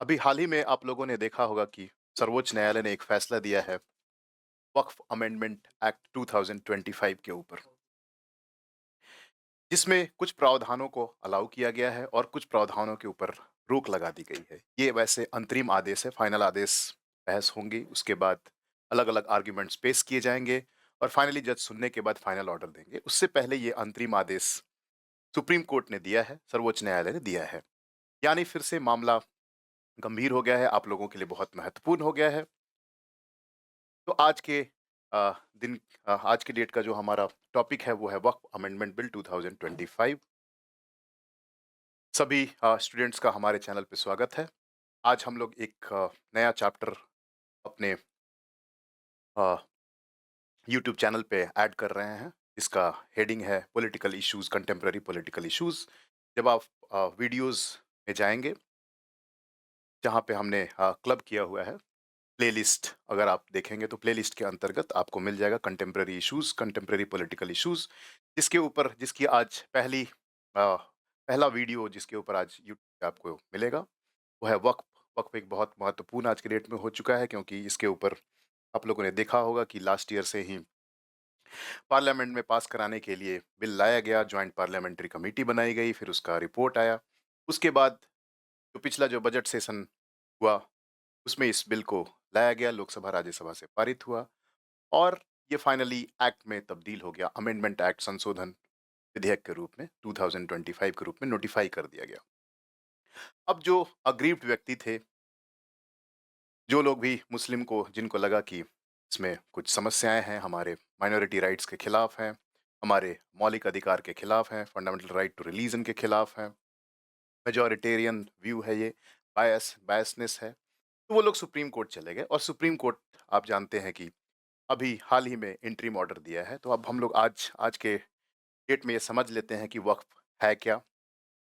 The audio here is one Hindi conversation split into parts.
अभी हाल ही में आप लोगों ने देखा होगा कि सर्वोच्च न्यायालय ने एक फैसला दिया है वक्फ अमेंडमेंट एक्ट 2025 के ऊपर, जिसमें कुछ प्रावधानों को अलाउ किया गया है और कुछ प्रावधानों के ऊपर रोक लगा दी गई है। ये वैसे अंतरिम आदेश है, फाइनल आदेश बहस होंगी, उसके बाद अलग अलग आर्ग्यूमेंट्स पेश किए जाएंगे और फाइनली जज सुनने के बाद फाइनल ऑर्डर देंगे। उससे पहले ये अंतरिम आदेश सुप्रीम कोर्ट ने दिया है, सर्वोच्च न्यायालय ने दिया है। यानी फिर से मामला गंभीर हो गया है, आप लोगों के लिए बहुत महत्वपूर्ण हो गया है। तो आज के दिन, आज की डेट का जो हमारा टॉपिक है वो है वक्फ अमेंडमेंट बिल 2025। सभी स्टूडेंट्स का हमारे चैनल पे स्वागत है। आज हम लोग एक नया चैप्टर अपने यूट्यूब चैनल पे ऐड कर रहे हैं। इसका हेडिंग है political issues, contemporary political issues. जब आप वीडियोस में जाएंगे जहाँ पे हमने क्लब किया हुआ है, प्लेलिस्ट अगर आप देखेंगे तो प्लेलिस्ट के अंतर्गत आपको मिल जाएगा contemporary issues, contemporary political issues, जिसके ऊपर जिसकी आज पहला वीडियो जिसके ऊपर आज यूट्यूब पे आपको मिलेगा वो है वक्फ। वक्फ एक बहुत महत्वपूर्ण आज के डेट में हो चुका है, क्योंकि इसके ऊपर आप लोगों ने देखा होगा कि लास्ट ईयर से ही पार्लियामेंट में पास कराने के लिए बिल लाया गया, ज्वाइंट पार्लियामेंट्री कमेटी बनाई गई, फिर उसका रिपोर्ट आया। उसके बाद जो पिछला जो बजट सेशन हुआ उसमें इस बिल को लाया गया, लोकसभा राज्यसभा से पारित हुआ और ये फाइनली एक्ट में तब्दील हो गया। अमेंडमेंट एक्ट, संशोधन विधेयक के रूप में 2025 के रूप में नोटिफाई कर दिया गया। अब जो अग्रीव्ड व्यक्ति थे, जो लोग भी मुस्लिम को जिनको लगा कि इसमें कुछ समस्याएं हैं, हमारे माइनॉरिटी राइट्स के खिलाफ हैं, हमारे मौलिक अधिकार के खिलाफ हैं, फंडामेंटल राइट टू रिलीजन के खिलाफ हैं, मेजोरिटेरियन व्यू है, ये बायसनेस है, तो वो लोग सुप्रीम कोर्ट चले गए। और सुप्रीम कोर्ट, आप जानते हैं कि अभी हाल ही में इंटरिम ऑर्डर दिया है। तो अब हम लोग आज आज के डेट में ये समझ लेते हैं कि वक्फ है क्या,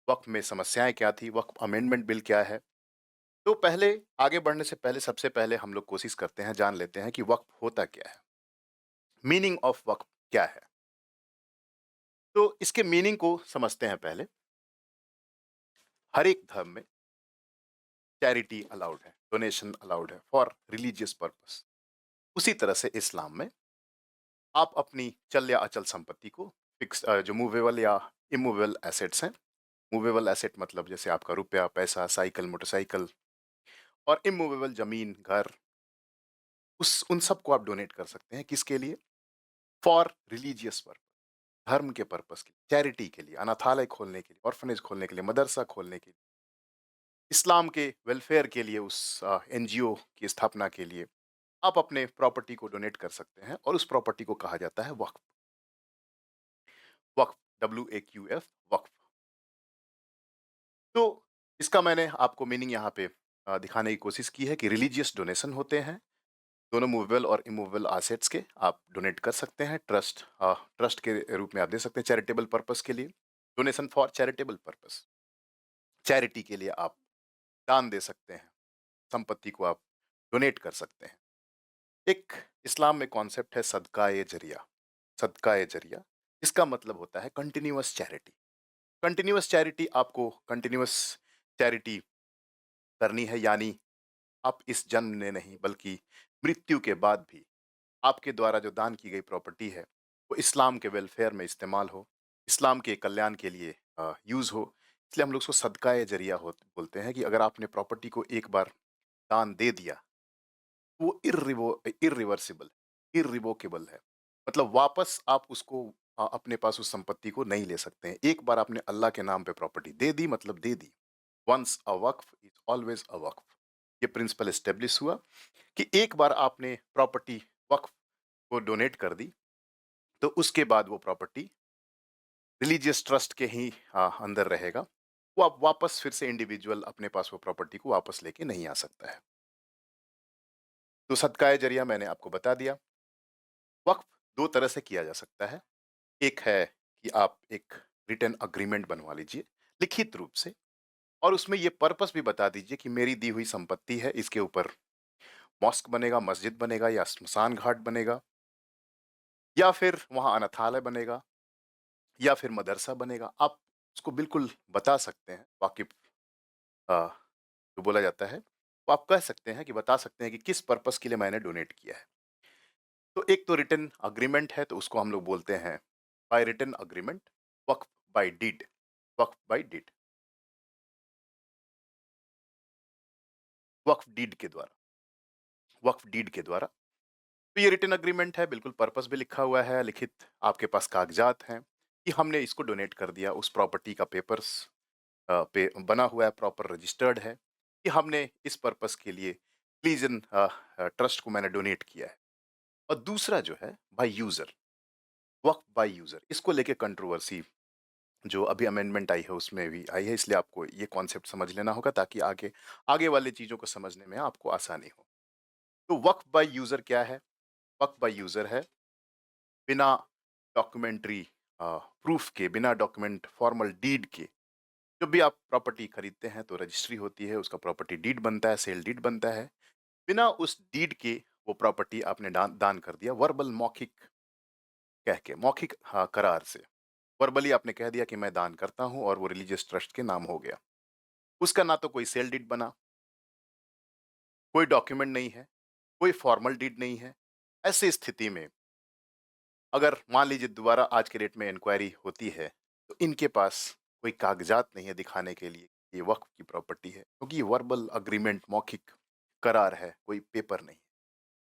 वक्फ में समस्याएं क्या थी, वक्फ अमेंडमेंट बिल क्या है। तो पहले आगे बढ़ने से पहले सबसे पहले हम लोग कोशिश करते हैं, जान लेते हैं कि वक्फ होता क्या है, मीनिंग ऑफ वक्फ क्या है। तो इसके मीनिंग को समझते हैं पहले। हर एक धर्म में चैरिटी अलाउड है, डोनेशन अलाउड है फॉर रिलीजियस पर्पस। उसी तरह से इस्लाम में आप अपनी चल या अचल संपत्ति को फिक्स, जो मूवेबल या इमूवेबल एसेट्स हैं, मूवेबल एसेट मतलब जैसे आपका रुपया, पैसा, साइकिल, मोटरसाइकिल, और इमूवेबल जमीन, घर, उस उन सब को आप डोनेट कर सकते हैं। किसके लिए? फॉर रिलीजियस पर्पस, धर्म के पर्पस के लिए, चैरिटी के लिए, अनाथालय खोलने के लिए, ऑर्फनेज खोलने के लिए, मदरसा खोलने के लिए, इस्लाम के वेलफेयर के लिए, उस एनजीओ की स्थापना के लिए आप अपने प्रॉपर्टी को डोनेट कर सकते हैं। और उस प्रॉपर्टी को कहा जाता है वक्फ। वक्फ, WAQF, वक्फ। तो इसका मैंने आपको मीनिंग यहाँ पे दिखाने की कोशिश की है कि रिलीजियस डोनेशन होते हैं, दोनों मूवेबल और इमूवेबल एसेट्स के आप डोनेट कर सकते हैं। ट्रस्ट के रूप में आप दे सकते हैं, चैरिटेबल पर्पस के लिए, donation for charitable purpose, charity के लिए आप दान दे सकते हैं, संपत्ति को आप डोनेट कर सकते हैं। एक इस्लाम में कॉन्सेप्ट है सदका ए जरिया। सदका ए जरिया, इसका मतलब होता है कंटिन्यूअस चैरिटी। कंटिन्यूअस चैरिटी, आपको कंटिन्यूअस चैरिटी करनी है, यानी आप इस जन्म में नहीं बल्कि मृत्यु के बाद भी आपके द्वारा जो दान की गई प्रॉपर्टी है वो इस्लाम के वेलफेयर में इस्तेमाल हो, इस्लाम के कल्याण के लिए यूज हो। इसलिए हम लोग उसको सदका ए जरिया हो बोलते हैं कि अगर आपने प्रॉपर्टी को एक बार दान दे दिया, वो इरिवर्सिबल, इरिवोकेबल है। मतलब वापस आप उसको अपने पास उस संपत्ति को नहीं ले सकते हैं। एक बार आपने अल्लाह के नाम पे प्रॉपर्टी दे दी, मतलब दे दी। Once a waqf is always a waqf. ये प्रिंसिपल एस्टेब्लिश हुआ कि एक बार आपने प्रॉपर्टी वक्फ को डोनेट कर दी तो उसके बाद वो प्रॉपर्टी रिलीजियस ट्रस्ट के ही अंदर रहेगा। वो आप वापस फिर से इंडिविजुअल अपने पास वो प्रॉपर्टी को वापस लेके नहीं आ सकता है। तो सदका जरिया मैंने आपको बता दिया। वक्फ दो तरह से किया जा सकता है। एक है कि आप एक रिटन अग्रीमेंट बनवा लीजिए लिखित रूप से, और उसमें ये पर्पस भी बता दीजिए कि मेरी दी हुई संपत्ति है, इसके ऊपर मॉस्क बनेगा, मस्जिद बनेगा, या स्मशान घाट बनेगा, या फिर वहां अनाथालय बनेगा, या फिर मदरसा बनेगा। आप उसको बिल्कुल बता सकते हैं, वाकिफ जो बोला जाता है, वो आप कह सकते हैं कि बता सकते हैं कि किस पर्पस के लिए मैंने डोनेट किया है। तो एक तो रिटन अग्रीमेंट है, तो उसको हम लोग बोलते हैं बाय रिटन अग्रीमेंट, वक्फ बाय डीड, वक्फ बाय डीड, वक्फ डीड के द्वारा, वक्फ डीड के द्वारा। तो ये रिटन अग्रीमेंट है, बिल्कुल पर्पस भी लिखा हुआ है, लिखित आपके पास कागजात हैं कि हमने इसको डोनेट कर दिया। उस प्रॉपर्टी का पेपर्स पे बना हुआ है, प्रॉपर रजिस्टर्ड है कि हमने इस पर्पस के लिए प्लीजन ट्रस्ट को मैंने डोनेट किया है। और दूसरा जो है by user, Waqf by user, इसको लेके कंट्रोवर्सी जो अभी अमेंडमेंट आई है उसमें भी आई है, इसलिए आपको ये कॉन्सेप्ट समझ लेना होगा ताकि आगे आगे वाले चीजों को समझने में आपको आसानी हो। तो वक्फ बाय यूजर क्या है? वक्फ बाय यूजर है बिना डॉक्यूमेंट्री प्रूफ के, बिना डॉक्यूमेंट फॉर्मल डीड के, जब भी आप प्रॉपर्टी खरीदते हैं तो रजिस्ट्री होती है, उसका प्रॉपर्टी डीड बनता है, सेल डीड बनता है। बिना उस डीड के वो प्रॉपर्टी आपने दान दान कर दिया, वर्बल, मौखिक कह के, मौखिक करार से, वर्बली आपने कह दिया कि मैं दान करता हूं और वो रिलीजियस ट्रस्ट के नाम हो गया। उसका ना तो कोई सेल डीड बना, कोई डॉक्यूमेंट नहीं है, कोई फॉर्मल डीड नहीं है। ऐसी स्थिति में अगर मान लीजिए दोबारा आज के डेट में इंक्वायरी होती है, तो इनके पास कोई कागजात नहीं है दिखाने के लिए ये वक्फ की प्रॉपर्टी है, क्योंकि ये वर्बल अग्रीमेंट, मौखिक करार है, कोई पेपर नहीं।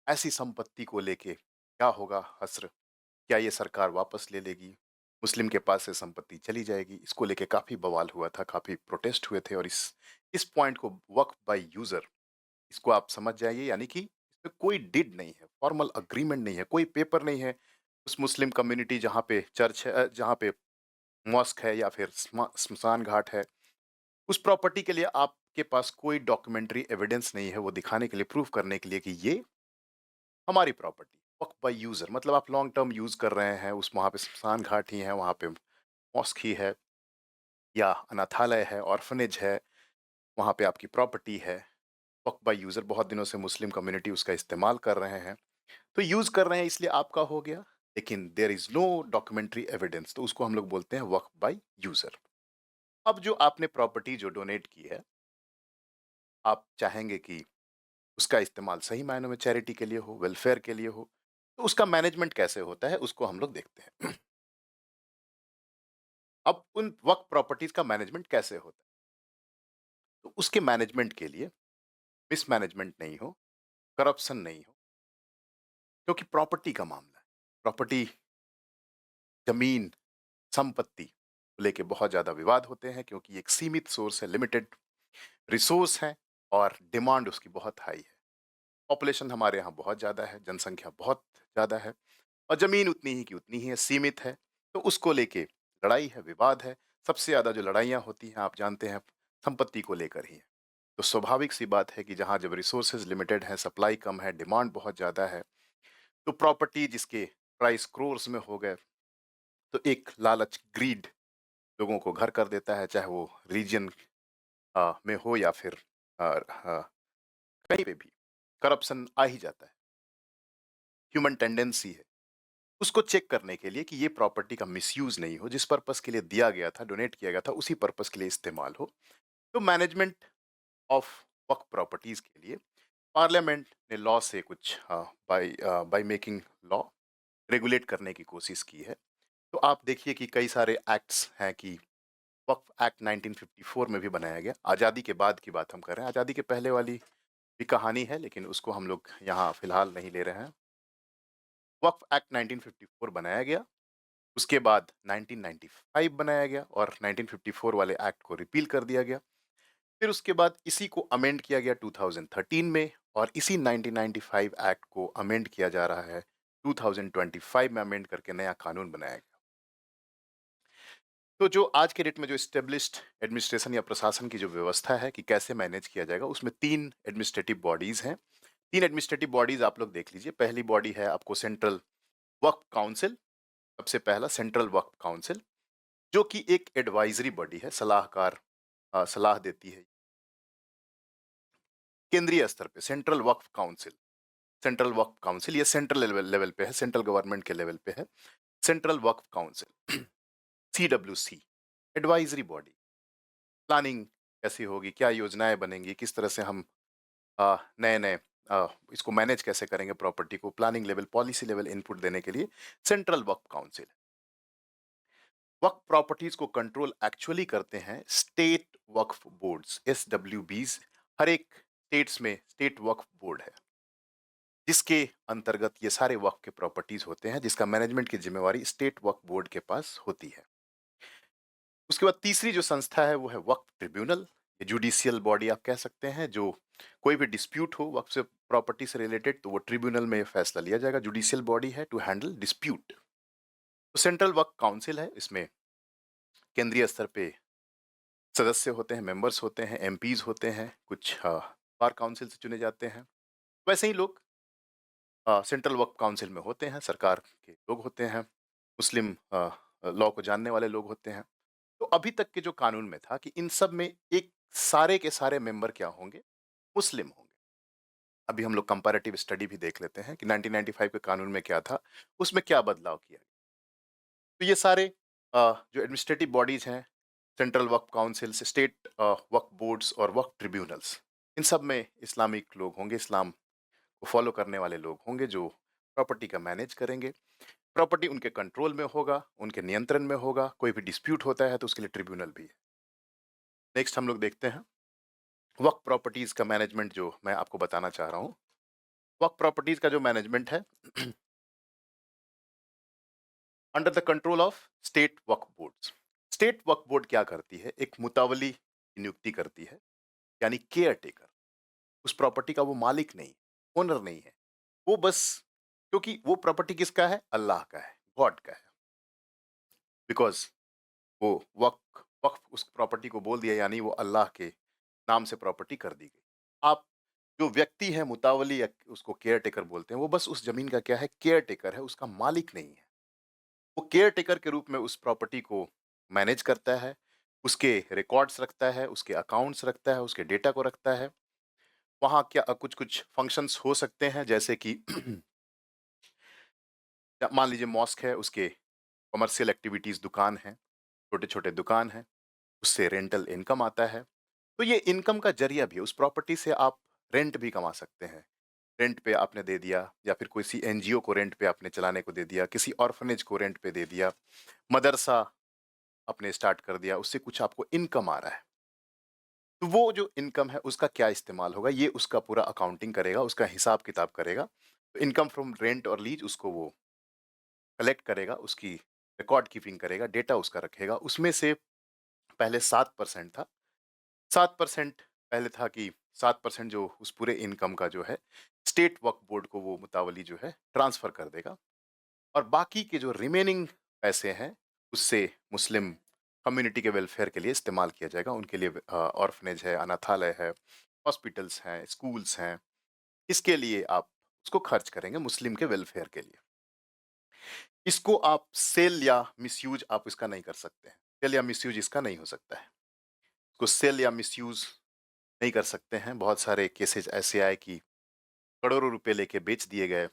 ऐसी संपत्ति को लेके क्या होगा हस्र? क्या ये सरकार वापस ले लेगी? मुस्लिम के पास से संपत्ति चली जाएगी? इसको लेके काफी बवाल हुआ था, काफी प्रोटेस्ट हुए थे, और इस पॉइंट को वक्फ बाय यूजर, इसको आप समझ जाइए, यानी कि इसमें कोई डिड नहीं है, फॉर्मल अग्रीमेंट नहीं है, कोई पेपर नहीं है। उस मुस्लिम कम्युनिटी जहाँ पे चर्च है, जहाँ पे मॉस्क है या फिर स्मशान घाट है, उस प्रॉपर्टी के लिए आपके पास कोई डॉक्यूमेंट्री एविडेंस नहीं है वो दिखाने के लिए, प्रूफ करने के लिए कि ये हमारी प्रॉपर्टी। वक्फ बाय यूजर मतलब आप लॉन्ग टर्म यूज कर रहे हैं, उस वहाँ पे स्मशान घाट ही है, वहाँ पे मॉस्क ही है, या अनाथालय है, ऑर्फनेज है, वहाँ पे आपकी प्रॉपर्टी है। वक्फ बाय यूजर, बहुत दिनों से मुस्लिम कम्युनिटी उसका इस्तेमाल कर रहे हैं, तो यूज कर रहे हैं इसलिए आपका हो गया, लेकिन there is no documentary evidence, तो उसको हम लोग बोलते हैं वक्फ बाय यूजर। अब जो आपने प्रॉपर्टी जो डोनेट की है, आप चाहेंगे कि उसका इस्तेमाल सही मायनों में चैरिटी के लिए हो, वेलफेयर के लिए हो, तो उसका मैनेजमेंट कैसे होता है उसको हम लोग देखते हैं। अब उन वक्फ प्रॉपर्टीज का मैनेजमेंट कैसे होता है? तो उसके मैनेजमेंट के लिए मिसमैनेजमेंट नहीं हो, करप्शन नहीं हो, क्योंकि प्रॉपर्टी का मामला है। प्रॉपर्टी, जमीन, संपत्ति को लेके बहुत ज्यादा विवाद होते हैं, क्योंकि एक सीमित सोर्स है, लिमिटेड रिसोर्स है, और डिमांड उसकी बहुत हाई है। पॉपुलेशन हमारे यहाँ बहुत ज्यादा है, जनसंख्या बहुत ज्यादा है, और जमीन उतनी ही की उतनी ही है, सीमित है। तो उसको लेके लड़ाई है, विवाद है। सबसे ज्यादा जो लड़ाइयाँ होती हैं आप जानते हैं, संपत्ति को लेकर ही है। तो स्वाभाविक सी बात है कि जहाँ जब रिसोर्सेज लिमिटेड है, सप्लाई कम है, डिमांड बहुत ज्यादा है, तो प्रॉपर्टी जिसके प्राइस क्रोर्स में हो गए, तो एक लालच, ग्रीड लोगों को घर कर देता है, चाहे वो रीजन में हो या फिर अ, अ, कहीं पे भी करप्शन आ ही जाता है। ह्यूमन टेंडेंसी है उसको चेक करने के लिए कि ये प्रॉपर्टी का मिसयूज नहीं हो, जिस पर्पस के लिए दिया गया था, डोनेट किया गया था, उसी पर्पस के लिए इस्तेमाल हो। तो मैनेजमेंट ऑफ वक्फ प्रॉपर्टीज के लिए पार्लियामेंट ने लॉ से कुछ by by making law regulate करने की कोशिश की है। तो आप देखिए कि कई सारे एक्ट्स हैं कि वक्फ एक्ट 1954 में भी बनाया गया। आज़ादी के बाद की बात हम कर रहे हैं, आज़ादी के पहले वाली भी कहानी है, लेकिन उसको हम लोग यहाँ फिलहाल नहीं ले रहे हैं। वक्फ एक्ट 1954 बनाया गया, उसके बाद 1995 बनाया गया और 1954 वाले एक्ट को रिपील कर दिया गया। फिर उसके बाद इसी को अमेंड किया गया 2013 में, और इसी 1995 एक्ट को अमेंड किया जा रहा है 2025 में, अमेंड करके नया कानून बनाया गया। तो जो आज के डेट में जो स्टेब्लिश्ड एडमिनिस्ट्रेशन या प्रशासन की जो व्यवस्था है कि कैसे मैनेज किया जाएगा, उसमें 3 एडमिनिस्ट्रेटिव बॉडीज हैं। 3 एडमिनिस्ट्रेटिव बॉडीज आप लोग देख लीजिए। पहली बॉडी है आपको सेंट्रल वक्फ काउंसिल, सबसे पहला सेंट्रल वक्फ काउंसिल, जो कि एक एडवाइजरी बॉडी है, सलाहकार, सलाह देती है केंद्रीय स्तर पे। Central waqf council, central waqf council ये सेंट्रल लेवल पे है, सेंट्रल गवर्नमेंट के लेवल पे है। Central waqf council, CWC, advisory body, planning कैसी होगी, क्या योजनाएँ बनेंगी, किस तरह से हम नए-नए इसको मैनेज कैसे करेंगे प्रॉपर्टी को, planning level, policy level input देने के लिए सेंट्रल वक्फ काउंसिल। वक्फ प्रॉपर्टीज को कंट्रोल एक्चुअली करते हैं स्टेट वक्फ बोर्ड्स, एसडब्ल्यूबीज। हर एक स्टेट्स में स्टेट वक्फ बोर्ड है, जिसके अंतर्गत ये सारे वक्फ के प्रॉपर्टीज होते हैं, जिसका मैनेजमेंट की जिम्मेवारी स्टेट वक्फ बोर्ड के पास होती है। उसके बाद तीसरी जो संस्था है वो है वक्फ ट्रिब्यूनल। ये जुडिशियल बॉडी आप कह सकते हैं, जो कोई भी डिस्प्यूट हो वक्फ से, प्रॉपर्टी से रिलेटेड, तो वो ट्रिब्यूनल में फैसला लिया जाएगा। जुडिशियल बॉडी है टू हैंडल डिस्प्यूट। तो सेंट्रल वक्फ काउंसिल है, इसमें केंद्रीय स्तर पे सदस्य होते हैं, मेंबर्स होते हैं, एमपीज होते हैं, कुछ बार काउंसिल से चुने जाते हैं। वैसे ही लोग सेंट्रल वक्फ काउंसिल में होते हैं, सरकार के लोग होते हैं, मुस्लिम लॉ को जानने वाले लोग होते हैं। तो अभी तक के जो कानून में था कि इन सब में एक सारे के सारे मेंबर क्या होंगे, मुस्लिम होंगे। अभी हम लोग कंपैरेटिव स्टडी भी देख लेते हैं कि 1995 के कानून में क्या था, उसमें क्या बदलाव किया गया। तो ये सारे जो एडमिनिस्ट्रेटिव बॉडीज हैं, सेंट्रल वक्फ काउंसिल से स्टेट वक्फ बोर्ड्स और वक्फ ट्रिब्यूनल्स, इन सब में इस्लामिक लोग होंगे, इस्लाम को फॉलो करने वाले लोग होंगे, जो प्रॉपर्टी का मैनेज करेंगे। प्रॉपर्टी उनके कंट्रोल में होगा, उनके नियंत्रण में होगा। कोई भी डिस्प्यूट होता है तो उसके लिए ट्रिब्यूनल भी है। नेक्स्ट हम लोग देखते हैं वक्फ प्रॉपर्टीज का मैनेजमेंट, जो मैं आपको बताना चाह रहा हूँ। वक्फ प्रॉपर्टीज का जो मैनेजमेंट है under the control of state Waqf boards. State Waqf board क्या करती है, एक मुतावली की नियुक्ति करती है, यानी केयर टेकर। उस प्रॉपर्टी का वो मालिक नहीं, ओनर नहीं है, वो बस, क्योंकि वो प्रॉपर्टी किसका है, अल्लाह का है, गॉड का है। बिकॉज वो वक्फ वक्फ उस प्रॉपर्टी को बोल दिया, यानी वो अल्लाह के नाम से प्रॉपर्टी कर दी गई। आप जो व्यक्ति है मुतावली, या उसको केयर टेकर बोलते हैं, वो बस उस जमीन का क्या है, केयर टेकर है, उसका मालिक नहीं है। वो केयर टेकर के रूप में उस प्रॉपर्टी को मैनेज करता है, उसके रिकॉर्ड्स रखता है, उसके अकाउंट्स रखता है, उसके डेटा को रखता है। वहाँ क्या कुछ कुछ फंक्शंस हो सकते हैं, जैसे कि मान लीजिए मॉस्क है, उसके कमर्शियल एक्टिविटीज, दुकान है, छोटे छोटे दुकान है, उससे रेंटल इनकम आता है। तो ये इनकम का जरिया भी है, उस प्रॉपर्टी से आप रेंट भी कमा सकते हैं। रेंट पे आपने दे दिया, या फिर किसी एनजीओ को रेंट पे आपने चलाने को दे दिया, किसी ऑर्फनेज को रेंट पे दे दिया, मदरसा आपने स्टार्ट कर दिया, उससे कुछ आपको इनकम आ रहा है। तो वो जो इनकम है उसका क्या इस्तेमाल होगा, ये उसका पूरा अकाउंटिंग करेगा, उसका हिसाब किताब करेगा। तो इनकम फ्रॉम रेंट और लीज उसको वो कलेक्ट करेगा, उसकी रिकॉर्ड कीपिंग करेगा, डेटा उसका रखेगा। उसमें से पहले 7% था, 7% पहले था कि 7% जो उस पूरे इनकम का जो है, स्टेट वक्फ बोर्ड को वो मुतावली जो है ट्रांसफर कर देगा। और बाकी के जो रिमेनिंग पैसे हैं, उससे मुस्लिम कम्युनिटी के वेलफेयर के लिए इस्तेमाल किया जाएगा। उनके लिए ऑर्फनेज है, अनाथालय है, हॉस्पिटल्स हैं, स्कूल्स हैं, इसके लिए आप उसको खर्च करेंगे, मुस्लिम के वेलफेयर के लिए। इसको आप सेल या मिसयूज आप इसका नहीं कर सकते हैं। सेल या मिसयूज इसका नहीं हो सकता है। इसको सेल या मिसयूज नहीं कर सकते हैं। बहुत सारे केसेस ऐसे आए कि करोड़ों रुपए लेके बेच दिए गए,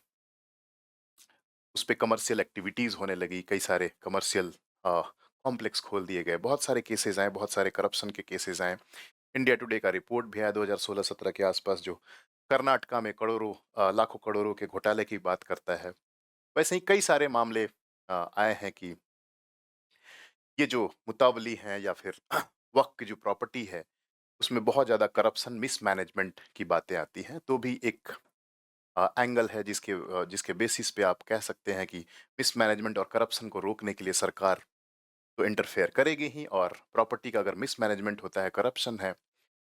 उस पे कमर्शियल एक्टिविटीज़ होने लगी, कई सारे कमर्शियल कॉम्प्लेक्स खोल दिए गए, बहुत सारे केसेस आए, बहुत सारे करप्शन के केसेस आए। इंडिया टुडे का रिपोर्ट भी आया 2016-17 के आसपास, जो कर्नाटका में करोड़ों लाखों करोड़ों के घोटाले की बात करता है। वैसे ही कई सारे मामले आए हैं कि ये जो मुतावली है या फिर वक़्फ़ की जो प्रॉपर्टी है, उसमें बहुत ज़्यादा करप्शन, मिसमैनेजमेंट की बातें आती हैं। तो भी एक एंगल है जिसके बेसिस पे आप कह सकते हैं कि मिसमैनेजमेंट और करप्शन को रोकने के लिए सरकार तो इंटरफेयर करेगी ही, और प्रॉपर्टी का अगर मिसमैनेजमेंट होता है, करप्शन है,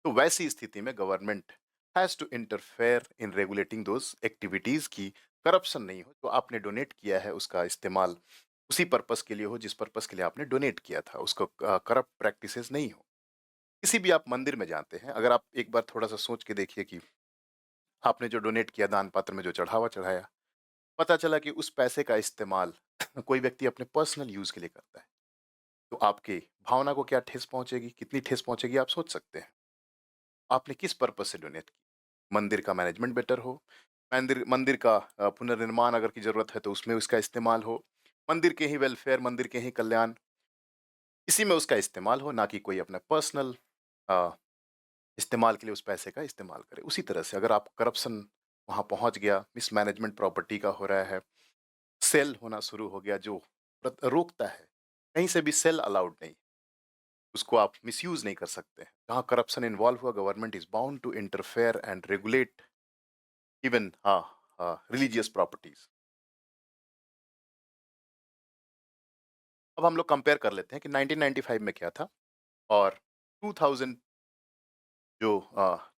तो वैसी स्थिति में government has to interfere in regulating those activities की करप्शन नहीं हो। जो आपने डोनेट किया है उसका इस्तेमाल उसी पर्पज़ के लिए हो जिस पर्पज़ के लिए आपने डोनेट किया था, उसको करप्ट प्रैक्टिसेस नहीं हो। किसी भी आप मंदिर में जाते हैं, अगर आप एक बार थोड़ा-सा सोच के देखिए कि आपने जो डोनेट किया, दान पात्र में जो चढ़ावा चढ़ाया, पता चला कि उस पैसे का इस्तेमाल कोई व्यक्ति अपने पर्सनल यूज़ के लिए करता है, तो आपकी भावना को क्या ठेस पहुँचेगी, कितनी ठेस पहुँचेगी, आप सोच सकते हैं। आपने किस पर्पज़ से डोनेट की? मंदिर का मैनेजमेंट बेटर हो, मंदिर मंदिर का पुनर्निर्माण अगर की ज़रूरत है तो उसमें उसका इस्तेमाल हो, मंदिर के ही वेलफेयर, मंदिर के ही कल्याण, इसी में उसका इस्तेमाल हो, ना कि कोई अपना पर्सनल इस्तेमाल के लिए उस पैसे का इस्तेमाल करे। उसी तरह से अगर आप करप्शन वहाँ पहुँच गया, मिसमैनेजमेंट प्रॉपर्टी का हो रहा है, सेल होना शुरू हो गया जो रोकता है, कहीं से भी सेल अलाउड नहीं, उसको आप मिसयूज़ नहीं कर सकते। जहाँ करप्शन इन्वॉल्व हुआ, government is bound to interfere and regulate even religious properties. अब हम लोग कंपेयर कर लेते हैं कि 1995 में क्या था और 2000 जो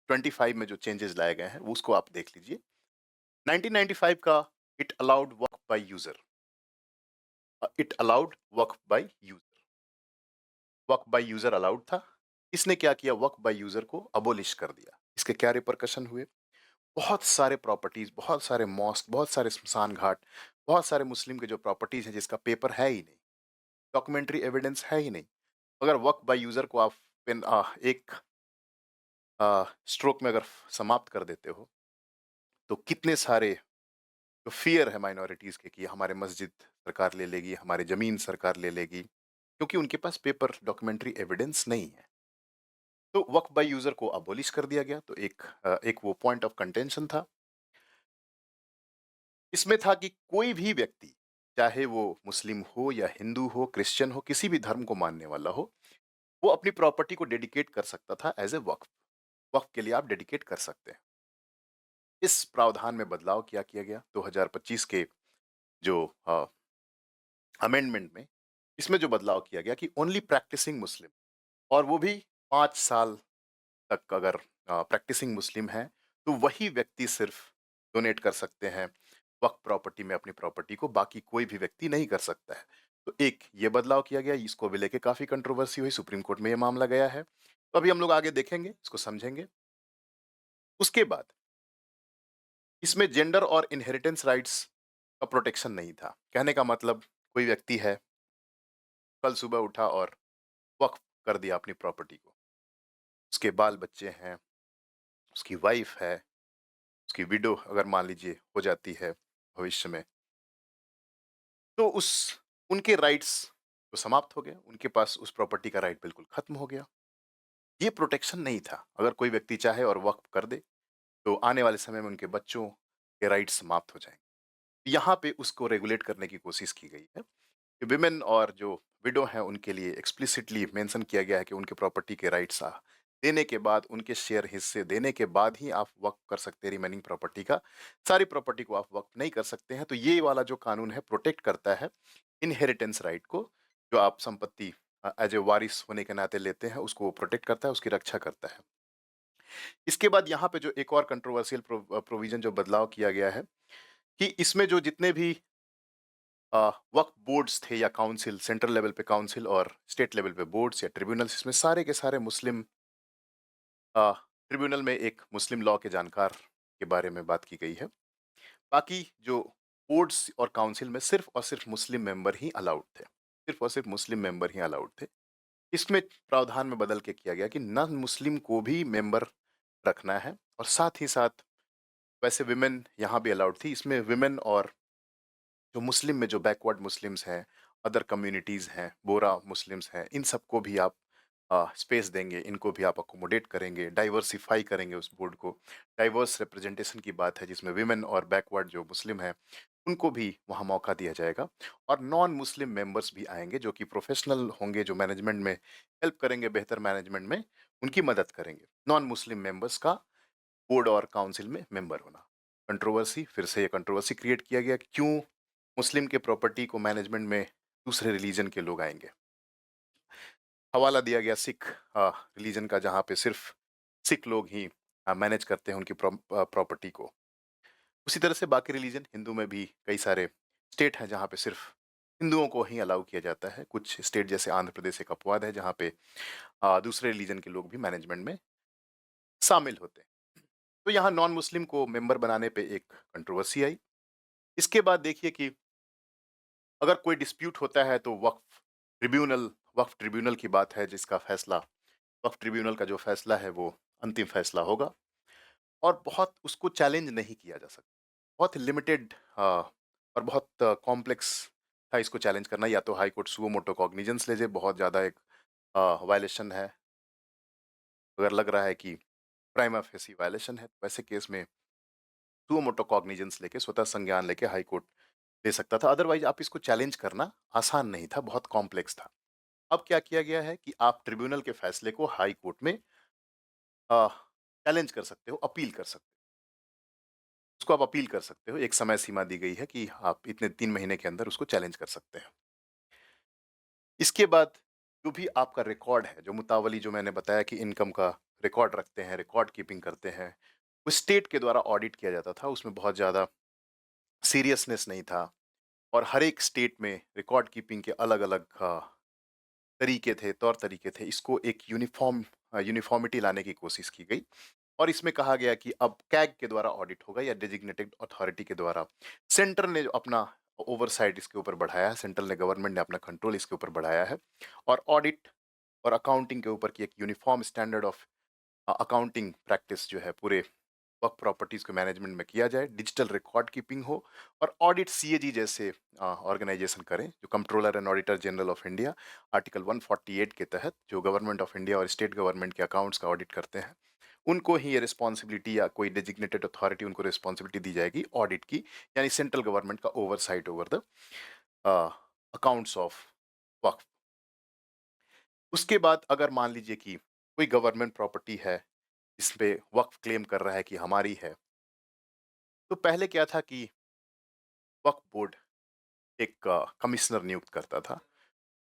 25 में जो चेंजेस लाए गए हैं, वो उसको आप देख लीजिए। 1995 का it allowed work by user, it allowed work by user, work by user allowed था। इसने क्या किया, वर्क बाय यूज़र को अबॉलिश कर दिया। इसके क्या रिपरकशन हुए? बहुत सारे प्रॉपर्टीज़, बहुत सारे मॉस्क, बहुत सारे स्मशान घाट, बहुत सारे मुस्लिम के जो प्रॉपर्टीज़ हैं जिसका पेपर है ही नहीं, डॉक्यूमेंट्री एविडेंस है ही नहीं। अगर वर्क बाय यूज़र को आप एक स्ट्रोक में अगर समाप्त कर देते हो, तो कितने सारे जो फ़ियर है माइनॉरिटीज़ के कि हमारे मस्जिद सरकार ले लेगी, हमारी ज़मीन सरकार ले लेगी, क्योंकि उनके पास पेपर डॉक्यूमेंट्री एविडेंस नहीं है। तो वक्फ बाय यूज़र को अबॉलिश कर दिया गया, तो एक वो पॉइंट ऑफ कंटेंशन था। इसमें था कि कोई भी व्यक्ति, चाहे वो मुस्लिम हो या हिंदू हो, क्रिश्चियन हो, किसी भी धर्म को मानने वाला हो, वो अपनी प्रॉपर्टी को डेडिकेट कर सकता था एज़ ए वक्फ। वक्फ के लिए आप डेडिकेट कर सकते हैं। इस प्रावधान में बदलाव क्या किया गया 2025 के जो अमेंडमेंट में, इसमें जो बदलाव किया गया कि ओनली प्रैक्टिसिंग मुस्लिम, और वो भी 5 साल तक अगर प्रैक्टिसिंग मुस्लिम है, तो वही व्यक्ति सिर्फ डोनेट कर सकते हैं वक्फ प्रॉपर्टी में अपनी प्रॉपर्टी को, बाकी कोई भी व्यक्ति नहीं कर सकता है। तो एक ये बदलाव किया गया, इसको भी लेके काफ़ी कंट्रोवर्सी हुई, सुप्रीम कोर्ट में ये मामला गया है। तो अभी हम लोग आगे देखेंगे, इसको समझेंगे। उसके बाद इसमें जेंडर और इनहेरिटेंस राइट्स का प्रोटेक्शन नहीं था। कहने का मतलब, कोई व्यक्ति है, कल सुबह उठा और वक्फ कर दिया अपनी प्रॉपर्टी को, उसके बाल बच्चे हैं, उसकी वाइफ है, उसकी विडो अगर मान लीजिए हो जाती है भविष्य में, तो उस उनके राइट्स तो समाप्त हो गए, उनके पास उस प्रॉपर्टी का राइट बिल्कुल खत्म हो गया। ये प्रोटेक्शन नहीं था। अगर कोई व्यक्ति चाहे और वक्फ कर दे, तो आने वाले समय में उनके बच्चों के राइट्स समाप्त हो जाएंगे। यहाँ पे उसको रेगुलेट करने की कोशिश की गई है। विमेन और जो विडो हैं उनके लिए एक्सप्लिसिटली मेंशन किया गया है कि उनके प्रॉपर्टी के राइट्स देने के बाद, उनके शेयर हिस्से देने के बाद ही आप वक्फ कर सकते हैं रिमेनिंग प्रॉपर्टी का। सारी प्रॉपर्टी को आप वक्फ नहीं कर सकते हैं। तो ये वाला जो कानून है प्रोटेक्ट करता है इनहेरिटेंस राइट को, जो आप संपत्ति एज ए वारिस होने के नाते लेते हैं, उसको प्रोटेक्ट करता है, उसकी रक्षा करता है। इसके बाद यहाँ पे जो एक और कंट्रोवर्शियल प्रोविजन जो बदलाव किया गया है कि इसमें जो जितने भी वक्फ बोर्ड्स थे या काउंसिल, सेंट्रल लेवल पे काउंसिल और स्टेट लेवल पे बोर्ड्स या ट्रिब्यूनल्स, इसमें सारे के सारे मुस्लिम, ट्रिब्यूनल में एक मुस्लिम लॉ के जानकार के बारे में बात की गई है। बाकी जो बोर्ड्स और काउंसिल में सिर्फ और सिर्फ मुस्लिम मेंबर ही अलाउड थे, सिर्फ और सिर्फ मुस्लिम मेंबर ही अलाउड थे। इसमें प्रावधान में बदल के किया गया कि नॉन मुस्लिम को भी मेंबर रखना है, और साथ ही साथ वैसे विमेन यहाँ भी अलाउड थी। इसमें विमेन और जो मुस्लिम में जो बैकवर्ड मुस्लिम्स हैं, अदर कम्युनिटीज़ हैं, बोरा मुस्लिम्स हैं, इन सबको भी आप स्पेस देंगे, इनको भी आप अकोमोडेट करेंगे, डाइवर्सिफ़ाई करेंगे उस बोर्ड को। डाइवर्स रिप्रेजेंटेशन की बात है जिसमें विमेन और बैकवर्ड जो मुस्लिम हैं, उनको भी वहाँ मौका दिया जाएगा। और नॉन मुस्लिम मेंबर्स भी आएँगे जो कि प्रोफ़ेशनल होंगे, जो मैनेजमेंट में हेल्प करेंगे, बेहतर मैनेजमेंट में उनकी मदद करेंगे। नॉन मुस्लिम मेंबर्स का बोर्ड और काउंसिल में मेंबर होना। कंट्रोवर्सी, फिर से ये कंट्रोवर्सी क्रिएट किया गया कि क्यों मुस्लिम के प्रॉपर्टी को मैनेजमेंट में दूसरे रिलीजन के लोग आएंगे। हवाला दिया गया सिख रिलीजन का, जहाँ पे सिर्फ सिख लोग ही मैनेज करते हैं उनकी प्रॉपर्टी को। उसी तरह से बाकी रिलीजन, हिंदू में भी कई सारे स्टेट हैं जहाँ पे सिर्फ हिंदुओं को ही अलाउ किया जाता है। कुछ स्टेट जैसे आंध्र प्रदेश एक अपवाद है जहाँ पे दूसरे रिलीजन के लोग भी मैनेजमेंट में शामिल होते हैं। तो यहाँ नॉन मुस्लिम को मेंबर बनाने पे एक कंट्रोवर्सी आई। इसके बाद देखिए कि अगर कोई डिस्प्यूट होता है तो वक्फ ट्रिब्यूनल की बात है, जिसका फैसला, वक्फ ट्रिब्यूनल का जो फैसला है वो अंतिम फैसला होगा, और बहुत उसको चैलेंज नहीं किया जा सकता। बहुत लिमिटेड और बहुत कॉम्प्लेक्स था इसको चैलेंज करना। या तो high court suo motu cognizance ले जाए, बहुत ज़्यादा एक वायलेशन है, अगर लग रहा है कि प्राइमा फेसी वायलेशन है। वैसे केस में सुओ मोटो कॉग्निजेंस लेके, स्वतः संज्ञान लेके हाई कोर्ट ले सकता था। अदरवाइज आप इसको चैलेंज करना आसान नहीं था, बहुत कॉम्प्लेक्स था। अब क्या किया गया है कि आप ट्रिब्यूनल के फैसले को हाई कोर्ट में चैलेंज कर सकते हो, अपील कर सकते हो। उसको आप अपील कर सकते हो, एक समय सीमा दी गई है कि आप इतने 3 महीने के अंदर उसको चैलेंज कर सकते हैं। इसके बाद जो भी आपका रिकॉर्ड है, जो मुतावली जो मैंने बताया कि इनकम का रिकॉर्ड रखते हैं, रिकॉर्ड कीपिंग करते हैं, वो स्टेट के द्वारा ऑडिट किया जाता था। उसमें बहुत ज़्यादा सीरियसनेस नहीं था और हर एक स्टेट में रिकॉर्ड कीपिंग के अलग-अलग तरीके थे, तौर तरीके थे। इसको एक यूनिफ़ॉर्मिटी लाने की कोशिश की गई और इसमें कहा गया कि अब कैग के द्वारा ऑडिट होगा या डेज़िग्नेटेड अथॉरिटी के द्वारा। सेंटर ने जो अपना ओवरसाइट इसके ऊपर बढ़ाया है, सेंट्रल ने, गवर्नमेंट ने अपना कंट्रोल इसके ऊपर बढ़ाया है और ऑडिट और अकाउंटिंग के ऊपर की एक uniform standard of accounting practice जो है पूरे वर्क प्रॉपर्टीज को मैनेजमेंट में किया जाए, डिजिटल रिकॉर्ड कीपिंग हो और ऑडिट सीएजी जैसे ऑर्गेनाइजेशन करें, जो controller and auditor general of India article 148 के तहत जो गवर्नमेंट ऑफ इंडिया और स्टेट गवर्नमेंट के अकाउंट्स का ऑडिट करते हैं, उनको ही ये रिस्पॉन्सिबिलिटी या कोई डेजिग्नेटेड अथॉरिटी उनको रिस्पॉन्सिबिलिटी दी जाएगी ऑडिट की, यानी सेंट्रल गवर्नमेंट का oversight over the accounts of waqf. उसके बाद अगर मान लीजिए कि कोई गवर्नमेंट प्रॉपर्टी है इस पे वक्फ क्लेम कर रहा है कि हमारी है, तो पहले क्या था कि वक्फ बोर्ड एक कमिश्नर नियुक्त करता था,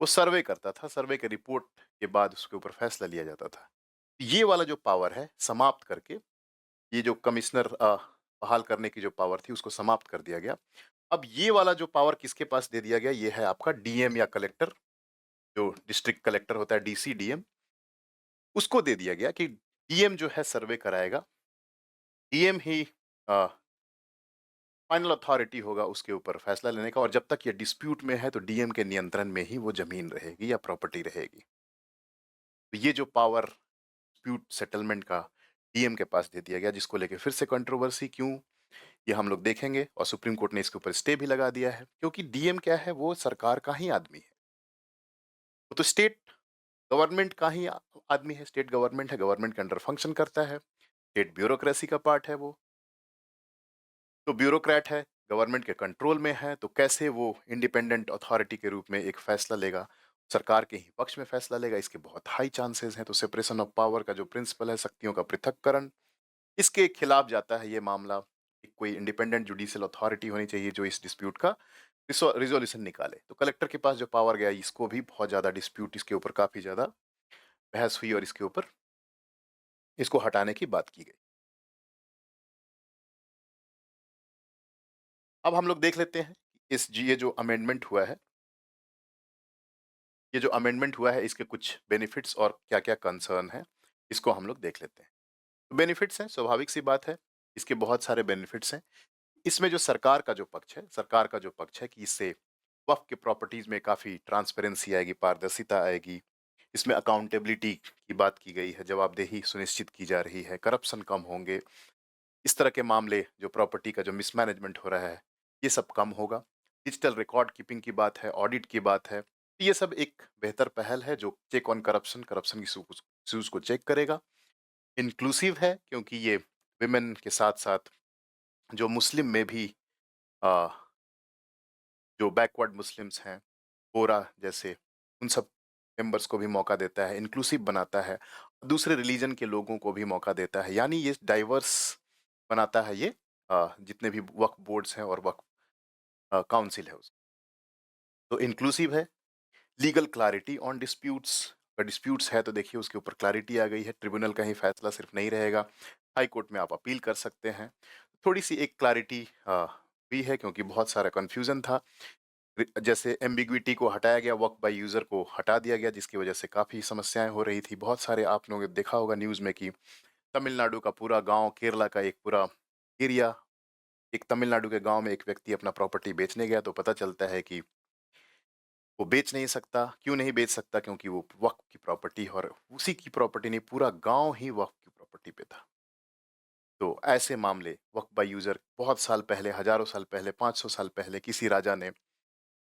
वो सर्वे करता था, सर्वे के रिपोर्ट के बाद उसके ऊपर फैसला लिया जाता था। ये वाला जो पावर है समाप्त करके, ये जो कमिश्नर बहाल करने की जो पावर थी उसको समाप्त कर दिया गया। अब ये वाला जो पावर किसके पास दे दिया गया, ये है आपका डीएम या कलेक्टर, जो डिस्ट्रिक्ट कलेक्टर होता है, डीसी डीएम, उसको दे दिया गया कि डीएम जो है सर्वे कराएगा, डीएम ही फाइनल अथॉरिटी होगा उसके ऊपर फैसला लेने का, और जब तक ये डिस्प्यूट में है तो डीएम के नियंत्रण में ही वो जमीन रहेगी या प्रॉपर्टी रहेगी। तो ये जो पावर डिस्प्यूट सेटलमेंट का डीएम के पास दे दिया गया, जिसको लेके फिर से कंट्रोवर्सी क्यों, ये हम लोग देखेंगे, और सुप्रीम कोर्ट ने इसके ऊपर स्टे भी लगा दिया है, क्योंकि डीएम क्या है, वो सरकार का ही आदमी है, वो तो स्टेट गवर्नमेंट का ही आदमी है, स्टेट गवर्नमेंट है, गवर्नमेंट के अंडर फंक्शन करता है, स्टेट ब्यूरोक्रेसी का पार्ट है वो, तो ब्यूरोक्रेट है, गवर्नमेंट के कंट्रोल में है, तो कैसे वो इंडिपेंडेंट अथॉरिटी के रूप में एक फैसला लेगा, सरकार के ही पक्ष में फैसला लेगा, इसके बहुत हाई चांसेस हैं। तो सेपरेशन ऑफ पावर का जो प्रिंसिपल है, शक्तियों का पृथक्करण, इसके खिलाफ जाता है ये मामला कि कोई इंडिपेंडेंट जुडिशियल अथॉरिटी होनी चाहिए जो इस डिस्प्यूट का रिजोल्यूशन निकाले। तो कलेक्टर के पास जो पावर गया, इसको भी बहुत ज़्यादा डिस्प्यूट, इसके ऊपर काफ़ी ज़्यादा बहस हुई और इसके ऊपर इसको हटाने की बात की गई। अब हम लोग देख लेते हैं ये जो अमेंडमेंट हुआ है, ये जो अमेंडमेंट हुआ है, इसके कुछ बेनिफिट्स और क्या-क्या कंसर्न है, इसको हम लोग देख लेते हैं। तो बेनिफिट्स हैं, स्वाभाविक सी बात है, इसके बहुत सारे बेनिफिट्स हैं। इसमें जो सरकार का जो पक्ष है, सरकार का जो पक्ष है कि इससे वक़्फ़ के प्रॉपर्टीज़ में काफ़ी ट्रांसपेरेंसी आएगी, पारदर्शिता आएगी। इसमें अकाउंटेबिलिटी की बात की गई है, जवाबदेही सुनिश्चित की जा रही है, करप्शन कम होंगे। इस तरह के मामले, जो प्रॉपर्टी का जो मिसमैनेजमेंट हो रहा है, ये सब कम होगा। डिजिटल रिकॉर्ड कीपिंग की बात है, ऑडिट की बात है, तो ये सब एक बेहतर पहल है जो चेक ऑन करप्शन, करप्शन की इश्यूज़ को चेक करेगा। इंक्लूसिव है क्योंकि ये विमेन के साथ-साथ जो मुस्लिम में भी अ, जो बैकवर्ड मुस्लिम्स हैं, बोरा जैसे, उन सब मेंबर्स को भी मौका देता है, इंक्लूसिव बनाता है, दूसरे रिलीजन के लोगों को भी मौका देता है, यानी ये डाइवर्स बनाता है ये जितने भी वक्फ बोर्ड्स हैं और वक्फ काउंसिल है उस, तो इंक्लूसिव है। लीगल क्लैरिटी ऑन डिस्प्यूट्स, अगर डिस्प्यूट्स है तो देखिए उसके ऊपर क्लैरिटी आ गई है, ट्रिब्यूनल का ही फैसला सिर्फ नहीं रहेगा, हाई कोर्ट में आप अपील कर सकते हैं। थोड़ी सी एक क्लैरिटी भी है क्योंकि बहुत सारा कन्फ्यूजन था, जैसे एम्बिग्विटी को हटाया गया, वर्क बाय यूजर को हटा दिया गया, जिसकी वजह से काफ़ी समस्याएं हो रही थी। बहुत सारे आप लोगों ने देखा होगा न्यूज़ में कि तमिलनाडु का पूरा गांव, केरला का एक पूरा एरिया, एक तमिलनाडु के गांव में एक व्यक्ति अपना प्रॉपर्टी बेचने गया तो पता चलता है कि वो बेच नहीं सकता। क्यों नहीं बेच सकता? क्योंकि वो वक्फ की प्रॉपर्टी, और उसी की प्रॉपर्टी नहीं, पूरा गांव ही वक्फ की प्रॉपर्टी पे था। तो ऐसे मामले वक्फ बाय यूजर बहुत साल पहले, हजारों साल पहले, 500 साल पहले किसी राजा ने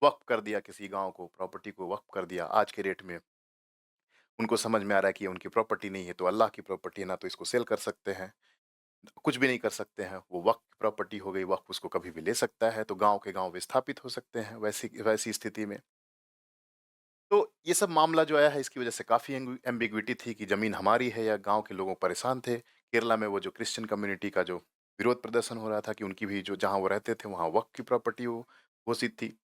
वक्फ कर दिया, किसी गांव को, प्रॉपर्टी को वक्फ कर दिया, आज के डेट में उनको समझ में आ रहा है कि ये उनकी प्रॉपर्टी नहीं है, तो अल्लाह की प्रॉपर्टी है, ना तो इसको सेल कर सकते हैं, कुछ भी नहीं कर सकते हैं। वो वक़्फ़ की प्रॉपर्टी हो गई, वक़्फ़ उसको कभी भी ले सकता है, तो गाँव के गाँव विस्थापित हो सकते हैं वैसी वैसी स्थिति में। तो ये सब मामला जो आया है, इसकी वजह से काफ़ी एम्बिग्विटी थी कि ज़मीन हमारी है या गाँव के लोग परेशान थे। केरला में वो जो क्रिश्चियन कम्युनिटी का जो विरोध प्रदर्शन हो रहा था कि उनकी भी जो जहाँ वो रहते थे, वहाँ वक़्फ़ की प्रॉपर्टी वो घोषित थी।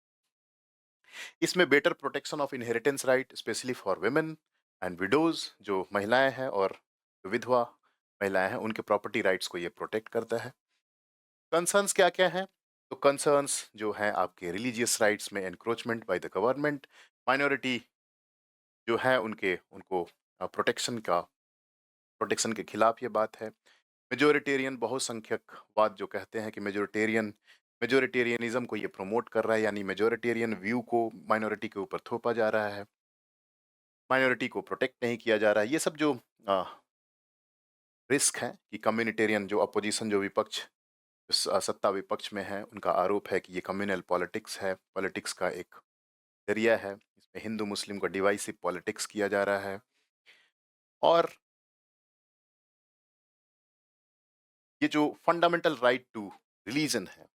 इसमें better protection of inheritance right specially for women and widows, जो महिलाएँ हैं और विधवा महिलाएँ हैं, उनके प्रॉपर्टी राइट्स को ये प्रोटेक्ट करता है। कंसर्न्स क्या-क्या हैं? तो कंसर्न्स जो हैं आपके रिलीजियस राइट्स में encroachment by the government, minority जो है उनको प्रोटेक्शन के खिलाफ ये बात है। मेजॉरिटेरियन बहुसंख्यकवाद जो कहते हैं कि मेजॉरिटेरियनिज्म को ये प्रमोट कर रहा है, यानी मेजॉरिटेरियन व्यू को माइनॉरिटी के ऊपर थोपा जा रहा है, माइनॉरिटी को प्रोटेक्ट नहीं किया जा रहा है। ये सब जो रिस्क है कि कम्युनिटेरियन जो अपोजिशन जो विपक्ष सत्ता विपक्ष में है, उनका आरोप है कि ये कम्युनल पॉलिटिक्स है, पॉलिटिक्स का एक जरिया है, इसमें हिंदू मुस्लिम को डिवाइसिव पॉलिटिक्स किया जा रहा है। और ये जो फंडामेंटल राइट टू रिलीजन है,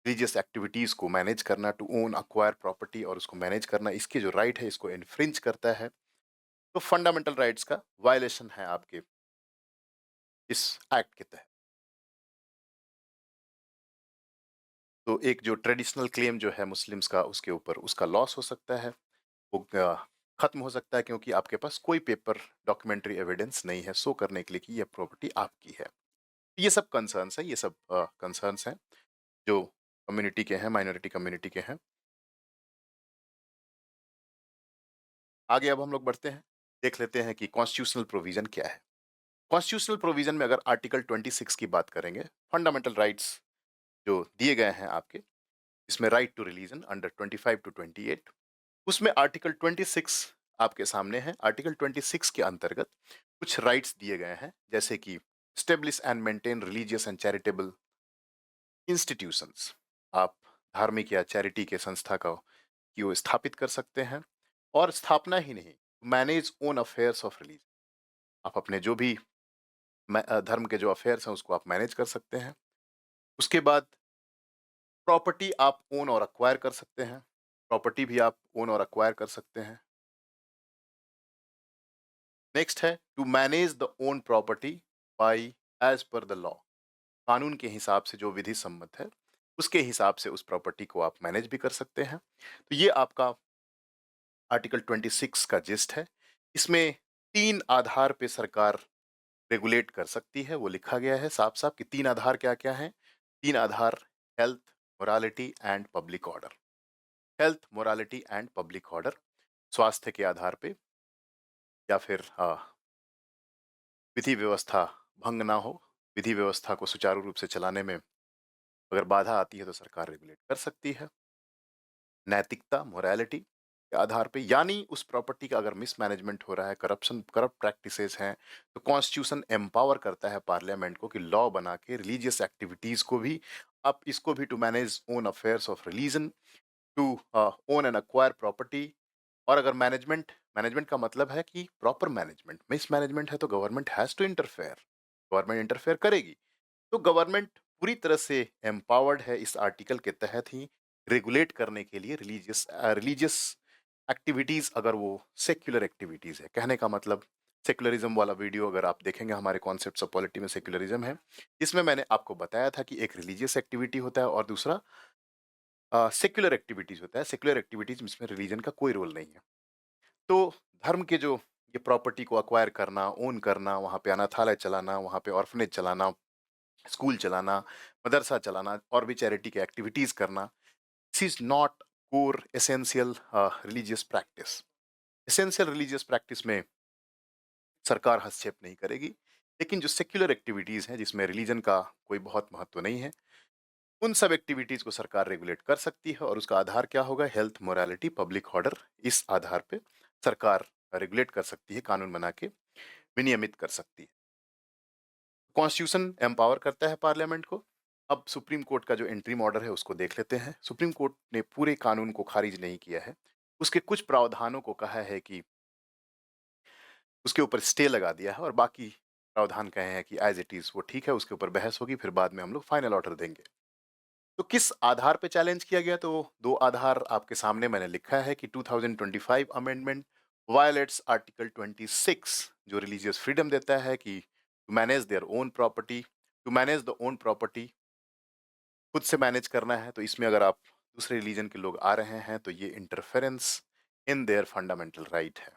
रिलीजियस एक्टिविटीज को मैनेज करना, टू ओन अक्वायर प्रॉपर्टी और उसको मैनेज करना, इसके जो राइट है इसको इन्फ्रिंज करता है। तो फंडामेंटल राइट्स का वायलेशन है आपके इस एक्ट के तहत। तो एक जो ट्रेडिशनल क्लेम जो है मुस्लिम्स का, उसके ऊपर उसका लॉस हो सकता है, वो खत्म हो सकता है, क्योंकि आपके पास कोई पेपर डॉक्यूमेंट्री एविडेंस नहीं है शो करने के लिए कि ये प्रॉपर्टी आपकी है। ये सब कंसर्न्स है, ये सब कंसर्न्स हैं जो कम्युनिटी के हैं, माइनॉरिटी कम्युनिटी के हैं। आगे अब हम लोग बढ़ते हैं, देख लेते हैं कि कॉन्स्टिट्यूशनल प्रोविजन क्या है। कॉन्स्टिट्यूशनल प्रोविजन में अगर आर्टिकल 26 की बात करेंगे, फंडामेंटल राइट्स जो दिए गए हैं आपके, इसमें right to religion under 25 to 28, उसमें आर्टिकल 26 आपके सामने है। आर्टिकल 26 के अंतर्गत कुछ राइट्स दिए गए हैं, जैसे कि establish and maintain religious and charitable institutions, आप धार्मिक या चैरिटी के संस्था का कि वो स्थापित कर सकते हैं। और स्थापना ही नहीं, manage own affairs of religion, आप अपने जो भी धर्म के जो अफेयर्स हैं उसको आप मैनेज कर सकते हैं। उसके बाद प्रॉपर्टी आप ओन और अक्वायर कर सकते हैं, प्रॉपर्टी भी आप ओन और अक्वायर कर सकते हैं। नेक्स्ट है to manage the own property by as per the law, कानून के हिसाब से जो विधि सम्मत है उसके हिसाब से उस प्रॉपर्टी को आप मैनेज भी कर सकते हैं। तो ये आपका आर्टिकल 26 का जिस्ट है। इसमें 3 आधार पे सरकार रेगुलेट कर सकती है, वो लिखा गया है साफ-साफ कि 3 आधार क्या-क्या हैं? 3 आधार, health, morality and public order. Health, morality and public order, स्वास्थ्य के आधार पे या फिर विधि व्यवस्था भंग ना हो, विधि व्यवस्था को सुचारू रूप से चलाने में अगर बाधा आती है तो सरकार रेगुलेट कर सकती है। नैतिकता, मोरालिटी के आधार पे, यानी उस प्रॉपर्टी का अगर मिसमैनेजमेंट हो रहा है, करप्ट प्रैक्टिसेस हैं, तो कॉन्स्टिट्यूशन एम्पावर करता है पार्लियामेंट को कि लॉ बना के रिलीजियस एक्टिविटीज को भी, आप इसको भी to manage own affairs of religion, to own and acquire property. और अगर मैनेजमेंट मैनेजमेंट का मतलब है कि प्रॉपर मैनेजमेंट, मिसमैनेजमेंट है तो government has to interfere, government interfere करेगी। तो गवर्नमेंट पूरी तरह से एम्पावर्ड है इस आर्टिकल के तहत ही रेगुलेट करने के लिए रिलीजियस एक्टिविटीज, अगर वो सेक्युलर एक्टिविटीज है। कहने का मतलब, सेक्युलरिज्म वाला वीडियो अगर आप देखेंगे, हमारे कॉन्सेप्ट्स ऑफ पॉलिटी में सेक्युलरिज्म है, इसमें मैंने आपको बताया था कि एक रिलीजियस एक्टिविटी होता है और दूसरा सेक्युलर एक्टिविटीज होता है। सेक्युलर एक्टिविटीज जिसमें रिलीजन का कोई रोल नहीं है। तो धर्म के जो ये प्रॉपर्टी को अक्वायर करना, ओन करना, वहाँ पे अनाथालय चलाना, वहाँ पे ऑर्फनेज चलाना, स्कूल चलाना, मदरसा चलाना और भी चैरिटी की एक्टिविटीज करना, this is not core essential religious practice. Essential religious practice में सरकार हस्तक्षेप नहीं करेगी, लेकिन जो सेक्युलर एक्टिविटीज हैं जिसमें रिलीजन का कोई बहुत महत्व नहीं है, उन सब एक्टिविटीज को सरकार रेगुलेट कर सकती है। और उसका आधार क्या होगा? Health, morality, public order. इस आधार पे सरकार रेगुलेट कर सकती है, कानून बना के विनियमित कर सकती है। कॉन्स्टिट्यूशन एम्पावर करता है पार्लियामेंट को। अब सुप्रीम कोर्ट का जो इंटरिम ऑर्डर है उसको देख लेते हैं। सुप्रीम कोर्ट ने पूरे कानून को खारिज नहीं किया है, उसके कुछ प्रावधानों को कहा है कि उसके ऊपर स्टे लगा दिया है और बाकी प्रावधान कहे हैं कि एज इट इज वो ठीक है, उसके ऊपर बहस होगी, फिर बाद में हम लोग फाइनल ऑर्डर देंगे। तो किस आधार पे चैलेंज किया गया? तो दो आधार आपके सामने मैंने लिखा है कि 2025 अमेंडमेंट वायलेट्स आर्टिकल 26 जो रिलीजियस फ्रीडम देता है कि to manage their own property, to manage the own property, खुद से मैनेज करना है। तो इसमें अगर आप दूसरे रिलीजन के लोग आ रहे हैं तो ये interference in their fundamental right है।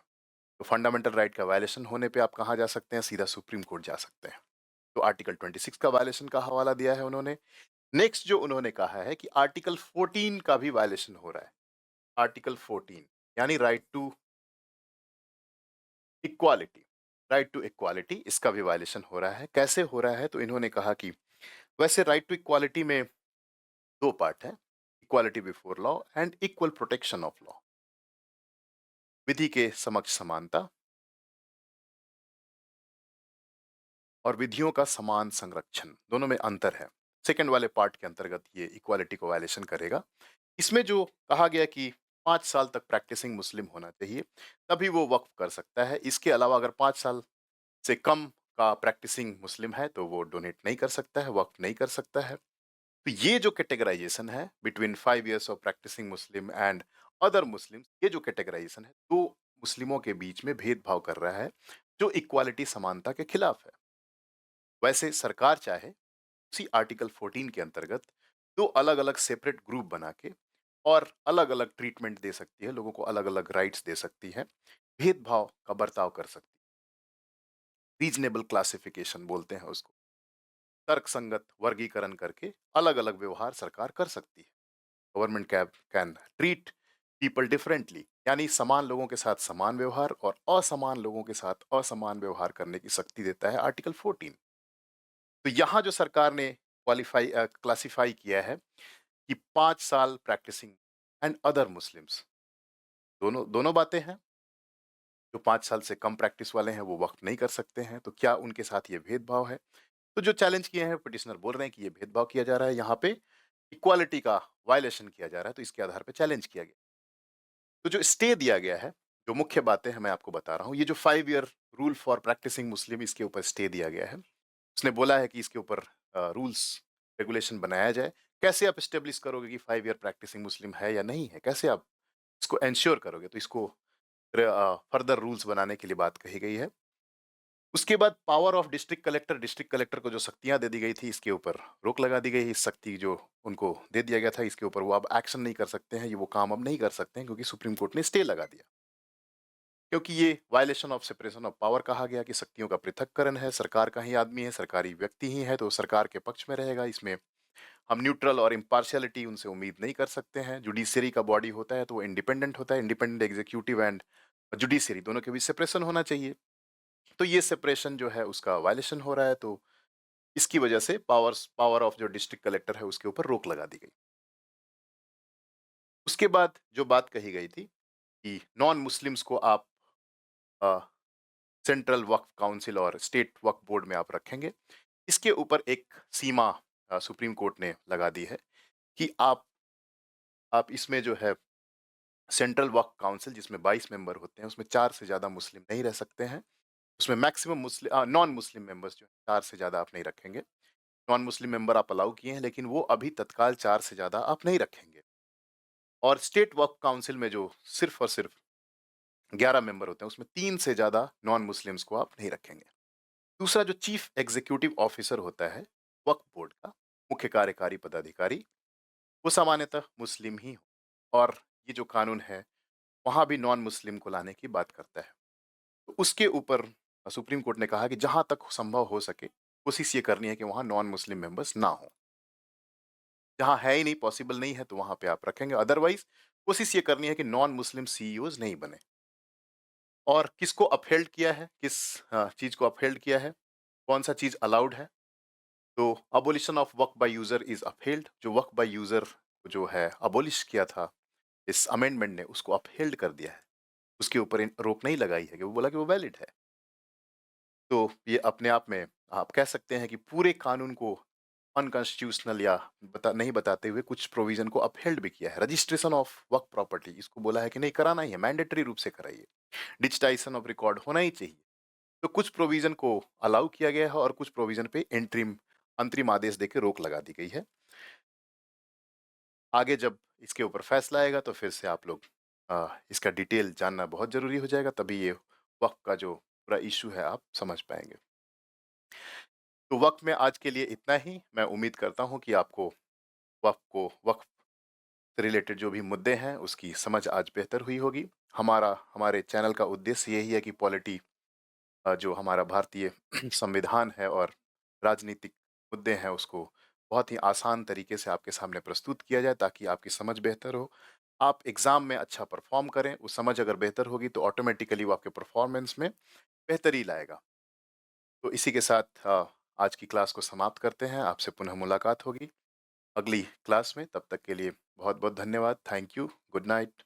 तो फंडामेंटल राइट का वायलेशन होने पे आप कहाँ जा सकते हैं? सीधा सुप्रीम कोर्ट जा सकते हैं। तो आर्टिकल 26 का वायलेशन का हवाला दिया है उन्होंने। नेक्स्ट जो उन्होंने कहा है कि आर्टिकल 14 का भी वायलेशन हो रहा है। आर्टिकल 14 यानी right to equality, right to equality, इसका भी वायलेशन हो रहा है। कैसे हो रहा है? तो इन्होंने कहा कि वैसे राइट टू इक्वालिटी में दो पार्ट है, equality before law and equal protection of law, विधि के समक्ष समानता और विधियों का समान संरक्षण, दोनों में अंतर है। सेकंड वाले पार्ट के अंतर्गत ये इक्वालिटी को वायलेशन करेगा। इसमें जो कहा गया कि 5 साल तक प्रैक्टिसिंग मुस्लिम होना चाहिए, तभी वो वक्फ कर सकता है। इसके अलावा अगर 5 साल से कम का प्रैक्टिसिंग मुस्लिम है तो वो डोनेट नहीं कर सकता है, वक्फ नहीं कर सकता है। तो ये जो कैटेगराइजेशन है between 5 years of practising Muslim and other Muslim, ये जो कैटेगराइजेशन है तो मुस्लिमों के बीच में भेदभाव कर रहा है, जो इक्वालिटी समानता के खिलाफ है। वैसे सरकार चाहे उसी आर्टिकल 14 के अंतर्गत दो अलग अलग सेपरेट ग्रुप बना के और अलग अलग ट्रीटमेंट दे सकती है, लोगों को अलग अलग राइट्स दे सकती है, भेदभाव का बर्ताव कर सकती है। रीजनेबल क्लासिफिकेशन बोलते हैं उसको, तर्क संगत वर्गीकरण करके अलग अलग व्यवहार सरकार कर सकती है। Government can treat people differently, यानी समान लोगों के साथ समान व्यवहार और असमान लोगों के साथ असमान व्यवहार करने की शक्ति देता है आर्टिकल 14। तो यहां जो सरकार ने क्लासिफाई किया है कि 5 साल प्रैक्टिसिंग एंड अदर मुस्लिम्स, दोनों दोनों बातें हैं। जो 5 साल से कम प्रैक्टिस वाले हैं वो वक्त नहीं कर सकते हैं, तो क्या उनके साथ ये भेदभाव है? तो जो चैलेंज किए हैं पिटिशनर बोल रहे हैं कि ये भेदभाव किया जा रहा है, यहाँ पे इक्वालिटी का वायलेशन किया जा रहा है, तो इसके आधार पे चैलेंज किया गया। तो जो स्टे दिया गया है, जो मुख्य बातें हैं मैं आपको बता रहा हूँ। ये जो 5 year रूल फॉर प्रैक्टिसिंग मुस्लिम, इसके ऊपर स्टे दिया गया है। उसने बोला है कि इसके ऊपर रूल्स रेगुलेशन बनाया जाए। कैसे आप स्टेब्लिश करोगे कि 5 year प्रैक्टिसिंग मुस्लिम है या नहीं है? कैसे आप इसको एंश्योर करोगे? तो इसको फर्दर रूल्स बनाने के लिए बात कही गई है। उसके बाद पावर ऑफ डिस्ट्रिक्ट कलेक्टर को जो शक्तियां दे दी गई थी, इसके ऊपर रोक लगा दी गई। इस शक्ति जो उनको दे दिया गया था, इसके ऊपर वो अब एक्शन नहीं कर सकते हैं, ये वो काम अब नहीं कर सकते हैं, क्योंकि सुप्रीम कोर्ट ने स्टे लगा दिया। क्योंकि ये violation of separation of power कहा गया कि शक्तियों का पृथक्करण है, सरकार का ही आदमी है, सरकारी व्यक्ति ही है, तो सरकार के पक्ष में रहेगा। इसमें हम न्यूट्रल और इम्पार्शियलिटी उनसे उम्मीद नहीं कर सकते हैं। जुडिशियरी का बॉडी होता है तो वो इंडिपेंडेंट होता है, इंडिपेंडेंट एग्जीक्यूटिव एंड जुडिशियरी दोनों के बीच सेपरेशन होना चाहिए। तो ये सेपरेशन जो है उसका वायलेशन हो रहा है, तो इसकी वजह से पावर ऑफ जो डिस्ट्रिक्ट कलेक्टर है उसके ऊपर रोक लगा दी गई। उसके बाद जो बात कही गई थी कि नॉन मुस्लिम्स को आप सेंट्रल वक्फ काउंसिल और स्टेट वक्फ बोर्ड में आप रखेंगे, इसके ऊपर एक सीमा सुप्रीम कोर्ट ने लगा दी है कि आप इसमें जो है सेंट्रल वक्फ काउंसिल जिसमें 22 मेंबर होते हैं, उसमें 4 से ज़्यादा मुस्लिम नहीं रह सकते हैं। उसमें मैक्सिमम मुस्लिम नॉन मुस्लिम मेंबर्स जो 4 से ज़्यादा आप नहीं रखेंगे। नॉन मुस्लिम मेंबर आप अलाउ किए हैं, लेकिन वो अभी तत्काल 4 से ज़्यादा आप नहीं रखेंगे। और स्टेट वक्फ काउंसिल में जो सिर्फ और सिर्फ 11 मेंबर होते हैं, उसमें 3 से ज़्यादा नॉन मुस्लिम्स को आप नहीं रखेंगे। दूसरा, जो चीफ एग्जीक्यूटिव ऑफिसर होता है वक्फ बोर्ड का, मुख्य कार्यकारी पदाधिकारी, वो सामान्यतः मुस्लिम ही हो। और ये जो कानून है वहाँ भी नॉन मुस्लिम को लाने की बात करता है। तो उसके ऊपर सुप्रीम कोर्ट ने कहा कि जहाँ तक संभव हो सके कोशिश ये करनी है कि वहाँ नॉन मुस्लिम मेंबर्स ना हो। जहाँ है ही नहीं, पॉसिबल नहीं है, तो वहाँ पे आप रखेंगे। अदरवाइज कोशिश ये करनी है कि नॉन मुस्लिम सीईओज नहीं बने। और किसको अपहेल्ड किया है, किस चीज को अपहेल्ड किया है, कौन सा चीज अलाउड है? तो abolition of work by user is upheld. जो वर्क बाय यूजर जो है अबोलिश किया था इस अमेंडमेंट ने, उसको अपहेल्ड कर दिया है। उसके ऊपर रोक नहीं लगाई है, कि वो बोला कि वो वैलिड है। तो ये अपने आप में आप कह सकते हैं कि पूरे कानून को अनकॉन्स्टिट्यूशनल या नहीं बताते हुए कुछ प्रोविजन को अपहेल्ड भी किया है। रजिस्ट्रेशन ऑफ वर्क प्रॉपर्टी, इसको बोला है कि नहीं, कराना ही है, मैंडेटरी रूप से कराइए। डिजिटाइजेशन ऑफ रिकॉर्ड होना ही चाहिए। तो कुछ प्रोविज़न को अलाउ किया गया है और कुछ प्रोविज़न पे अंतरिम आदेश देके रोक लगा दी गई है। आगे जब इसके ऊपर फैसला आएगा तो फिर से आप लोग इसका डिटेल जानना बहुत ज़रूरी हो जाएगा, तभी ये वक़्फ़ का जो पूरा इश्यू है आप समझ पाएँगे। तो वक़्फ़ में आज के लिए इतना ही। मैं उम्मीद करता हूँ कि आपको वक़्फ़ से रिलेटेड जो भी मुद्दे हैं उसकी समझ आज बेहतर हुई होगी। हमारे चैनल का उद्देश्य यही है कि जो हमारा भारतीय संविधान है और राजनीतिक मुद्दे हैं उसको बहुत ही आसान तरीके से आपके सामने प्रस्तुत किया जाए ताकि आपकी समझ बेहतर हो। आप एग्ज़ाम में अच्छा परफ़ॉर्म करें, वो समझ अगर बेहतर होगी तो ऑटोमैटिकली वो आपके परफ़ॉर्मेंस में बेहतरी लाएगा। तो इसी के साथ आज की क्लास को समाप्त करते हैं। आपसे पुनः मुलाकात होगी अगली क्लास में। तब तक के लिए बहुत-बहुत धन्यवाद। Thank you. Good night.